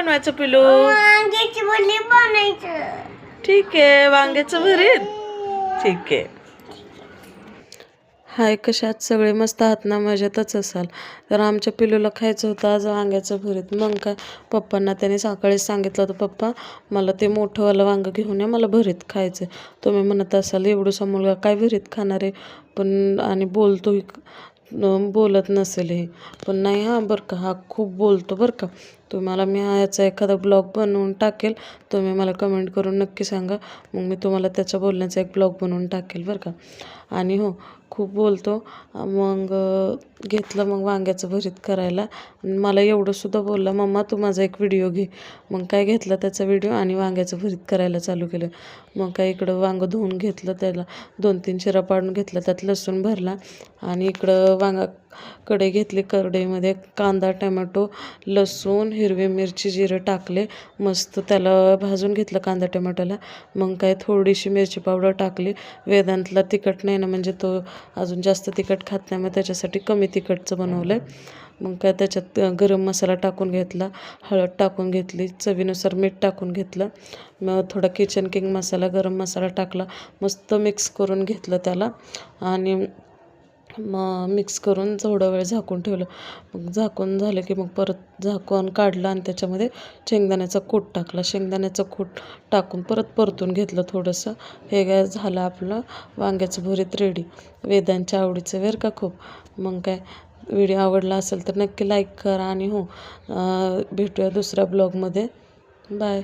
बनवायचं पिलू? वांग्याची भरीत बनायचं. ठीक आहे, वांग्याचं भरीत. ठीक आहे. हाय, कशात सगळे मस्त आहात ना? मजेतच असाल. तर आमच्या पिलूला खायचं होतं आज वांग्याचं भरीत. मग काय पप्पांना त्याने सकाळीच सांगितलं होतं, पप्पा मला ते मोठंवालं वांगं घेऊन या, मला भरीत खायचं. तुम्ही म्हणत असाल एवढूसा मुलगा काय भरीत खाणार आहे, पण आणि बोलत नसेल हे, पण नाही हां बरं का, हा खूप बोलतो बरं का. तुम्हाला मी ह्याचा एखादा ब्लॉग बनवून टाकेल, तुम्ही मला कमेंट करून नक्की सांगा, मग मी तुम्हाला त्याच्या बोलण्याचा एक ब्लॉग बनवून टाकेल बरं का. आणि हो, खूप बोलतो. मग घेतलं मग वांग्याचं भरीत करायला. मला एवढंसुद्धा बोलला, मम्मा तू माझा एक व्हिडिओ घे. मग काय घेतला त्याचा व्हिडिओ आणि वांग्याचं भरीत करायला चालू केलं. मग काय इकडं वांगं धुवून घेतलं, त्याला 2-3 चिरा पाडून घेतला, त्यात लसूण भरला आणि इकडं कढई घेतली. कढईमध्ये कांदा, टमॅटो, लसूण, हिरवी मिरची, जिरं टाकले. मस्त त्याला भाजून घेतलं कांदा टमॅटोला. मग काय थोडीशी मिरची पावडर टाकली. वेदांतला तिखट नाही ना, म्हणजे तो अजून जास्त तिखट खात नाही, मग त्याच्यासाठी कमी तिखटचं बनवलं आहे. मग काय त्याच्यात गरम मसाला टाकून घेतला, हळद टाकून घेतली, चवीनुसार मीठ टाकून घेतलं. मग थोडा किचन किंग मसाला, गरम मसाला टाकला. मस्त मिक्स करून घेतलं त्याला आणि मग मिक्स करून थोडा वेळ झाकून ठेवलं. मग झाकून झालं की मग परत झाकून काढलं आणि त्याच्यामध्ये शेंगदाण्याचा कूट टाकला. शेंगदाण्याचं कूट टाकून परत परतून घेतलं थोडंसं. हे काय झालं आपलं वांग्याचं भरीत रेडी. वेदांच्या आवडीचं बरं का खूप. मग काय व्हिडिओ आवडला असेल तर नक्की लाईक करा आणि हो, भेटूया दुसऱ्या ब्लॉगमध्ये. बाय.